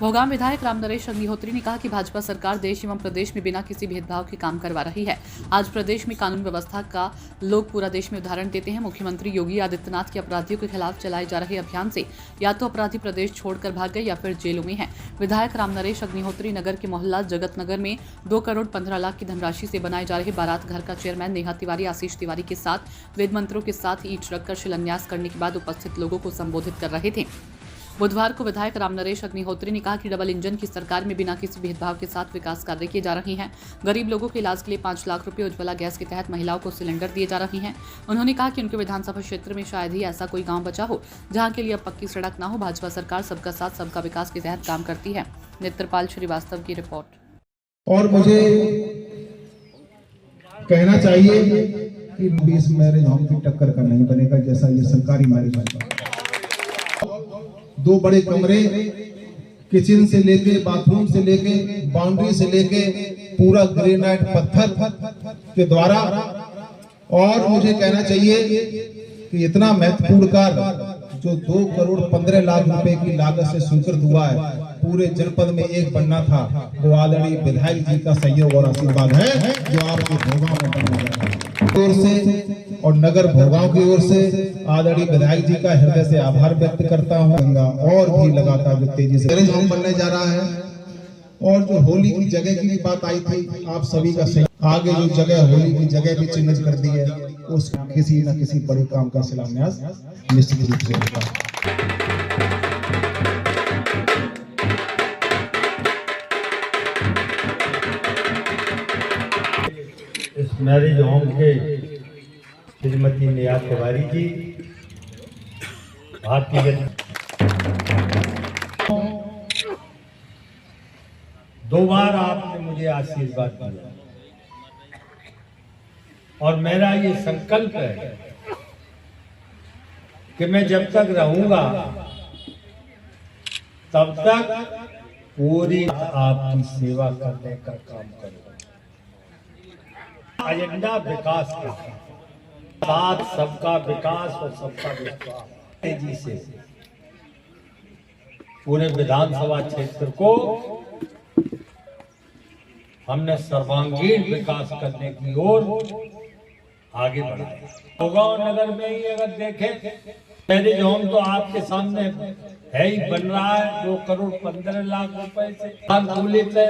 भोगाम विधायक रामनरेश अग्निहोत्री ने कहा कि भाजपा सरकार देश एवं प्रदेश में बिना किसी भेदभाव के काम करवा रही है। आज प्रदेश में कानून व्यवस्था का लोग पूरा देश में उदाहरण देते हैं। मुख्यमंत्री योगी आदित्यनाथ के अपराधियों के खिलाफ चलाए जा रहे अभियान से या तो अपराधी प्रदेश छोड़कर भाग गए या फिर जेलों में हैं। विधायक रामनरेश अग्निहोत्री नगर के मोहल्ला जगत नगर में 2 करोड़ 15 लाख की धनराशि से बनाए जा रहे बारात घर का चेयरमैन नेहा तिवारी आशीष तिवारी के साथ वेद मंत्रों के साथ ईंट रखकर शिलान्यास करने के बाद उपस्थित लोगों को संबोधित कर रहे थे। बुधवार को विधायक रामनरेश अग्निहोत्री ने कहा कि डबल इंजन की सरकार में बिना किसी भेदभाव के साथ विकास कार्य किए जा रहे हैं। गरीब लोगों के इलाज के लिए 5 लाख रुपए उज्ज्वला गैस के तहत महिलाओं को सिलेंडर दिए जा रहे हैं। उन्होंने कहा कि उनके विधानसभा क्षेत्र में शायद ही ऐसा कोई गांव बचा हो जहां के लिए अब पक्की सड़क न हो। भाजपा सरकार सबका साथ सबका विकास के तहत काम करती है। नेत्रपाल श्रीवास्तव की रिपोर्ट। और मुझे कहना चाहिए कि 20 मैरिज होम की टक्कर का नहीं बनेगा जैसा ये सरकारी मैरिज होम। 2 बड़े कमरे, किचन से लेके बाथरूम से लेके बाउंड्री से लेके पूरा ग्रेनाइट पत्थर के द्वारा। और मुझे कहना चाहिए कि इतना महत्वपूर्ण कार्य जो 2 करोड़ 15 लाख रुपए की लागत से स्वीकृत हुआ है, पूरे जनपद में एक बनना था, वो आदरणीय विधायक जी का सहयोग और आशीर्वाद है जो आपके भोगांव में बनने जा रहा है। ओर से और नगर भोगांव की ओर से आदरणीय विधायक जी का हृदय से आभार व्यक्त करता हूँ। और भी लगातार जो तेजी से मैरिज होम बनने जा रहा है। और जो होली की जगह की भी बात आई थी, आप सभी का सही आगे जो जगह होली की जगह भी चिन्हित कर दी है, उस किसी न किसी बड़े काम का शिलान्यास निश्चित रूप से होगा। इस मैरिज होम के श्रीमती नेहा तिवारी जी, भारतीय जनता 2 बार आपने मुझे आशीर्वाद दिया और मेरा ये संकल्प है कि मैं जब तक रहूंगा तब तक पूरी आपकी सेवा करने का काम करूंगा। एजेंडा विकास का साथ सबका विकास और सबका विश्वास तेजी से पूरे विधानसभा क्षेत्र को हमने सर्वांगीण विकास करने की ओर आगे बढ़ाया। भोगांव नगर में ही अगर देखें, मैरिज होम तो आपके सामने है ही, बन रहा है 2 करोड़ 15 लाख रुपए से अनुकूलित है।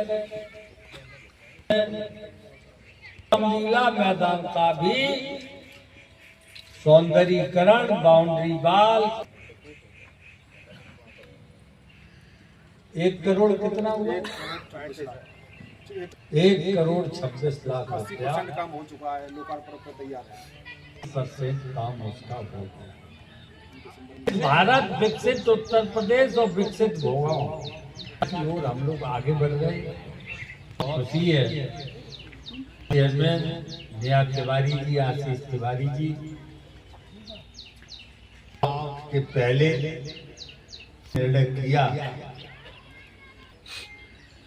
लीला मैदान का भी सौंदर्यीकरण, बाउंड्री वाल 1 करोड़ कितना हुआ? 1 करोड़ 26 लाख रुपया काम हो चुका है, लोकार्पण पर तैयार है। % काम उसका हो गया। भारत विकसित उत्तर प्रदेश और विकसित भोगांव की ओर हम लोग आगे बढ़ गए। खुशी है चेयरमैन नेहा तिवारी जी, आशीष तिवारी जी के पहले निर्णय किया,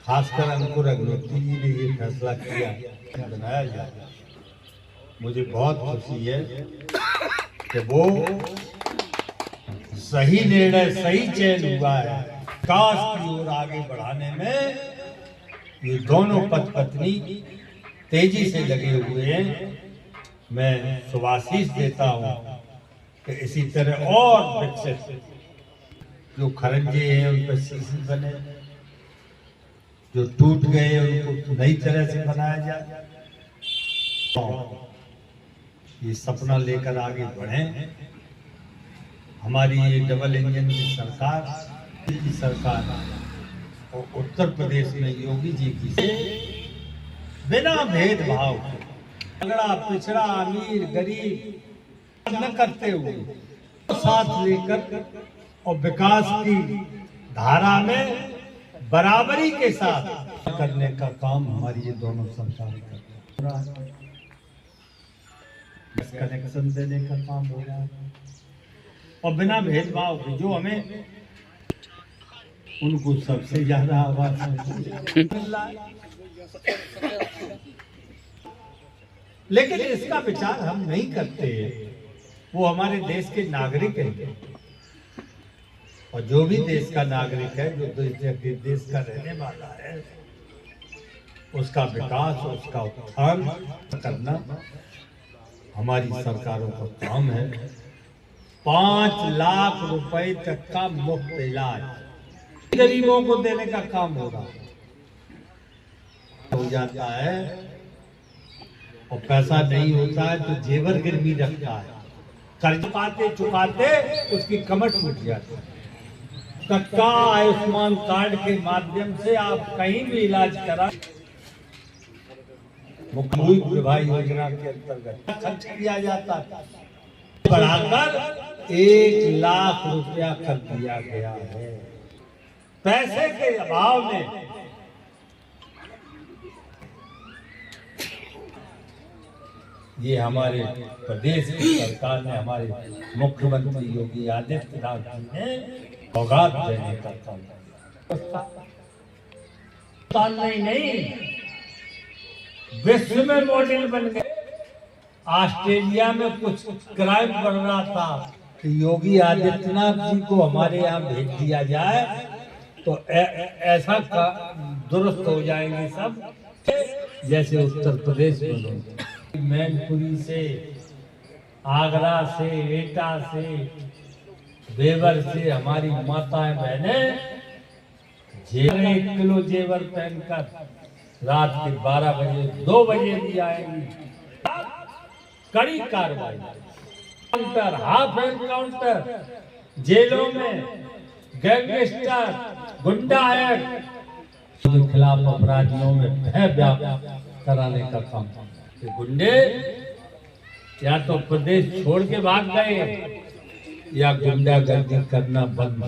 खासकर अंकुर अग्निहोत्री जी ने ये फैसला किया बनाया जाए। मुझे बहुत खुशी है कि वो सही निर्णय, सही चयन हुआ है। विकास की ओर आगे बढ़ाने में ये दोनों पति पत्नी तेजी से लगे हुए हैं। मैं शुभाशीष देता हूँ कि इसी तरह और विकसित जो खरंजे हैं उन पर शीशी बने, जो टूट गए उनको नई तरह से बनाया जाए। ये सपना लेकर आगे बढ़ें। हमारी ये डबल इंजन की सरकार और उत्तर प्रदेश में योगी जी की से बिना भेदभाव तगड़ा पिछड़ा अमीर गरीब न करते हुए साथ लेकर और विकास की धारा में बराबरी के साथ करने का काम हमारी ये दोनों सरकार कर रहा है। कनेक्शन देने का काम हो रहा है और बिना भेदभाव के जो हमें उनको सबसे ज्यादा आवाज मिल रहा है। लेकिन इसका विचार हम नहीं करते। वो हमारे देश के नागरिक हैं और जो भी देश का नागरिक है, जो देश का रहने वाला है, उसका विकास, उसका उत्थान करना हमारी सरकारों का काम है। 5 लाख रुपए तक का मुफ्त इलाज गरीबों को देने का काम हो रहा हो जाता है, और पैसा नहीं होता है तो जेवर गिरवी रखता है, कर्ज चुकाते चुकाते उसकी कमर टूट जाती है। तत्का आयुष्मान कार्ड के माध्यम से आप कहीं भी इलाज करा, मुख्यमंत्री विवाह योजना के अंतर्गत खर्च किया जाता है, बढ़ाकर 1 लाख रुपया कर दिया गया है। पैसे के अभाव में ये हमारे प्रदेश की सरकार ने, हमारे मुख्यमंत्री योगी आदित्यनाथ जी ने सौगात देने का काम नहीं, विश्व में मॉडल बन गए। ऑस्ट्रेलिया में कुछ क्राइम बढ़ रहा था कि योगी आदित्यनाथ जी को हमारे यहाँ भेज दिया जाए तो ऐसा दुरुस्त हो जाएंगे सब, जैसे उत्तर प्रदेश में मैनपुरी से, आगरा से, एटा से, बेवर से हमारी माताएं बहनें 1 किलो जेवर पहनकर रात के 12 बजे 2 बजे भी आएंगी। कड़ी कार्रवाई, काउंटर, हाफ एनकाउंटर, जेलों में गैंगस्टर, गुंडा एक्ट के खिलाफ अपराधियों में भय व्याप्त कराने का काम। गुंडे या तो प्रदेश छोड़ के भाग गए या गुंडागर्दी करना बंद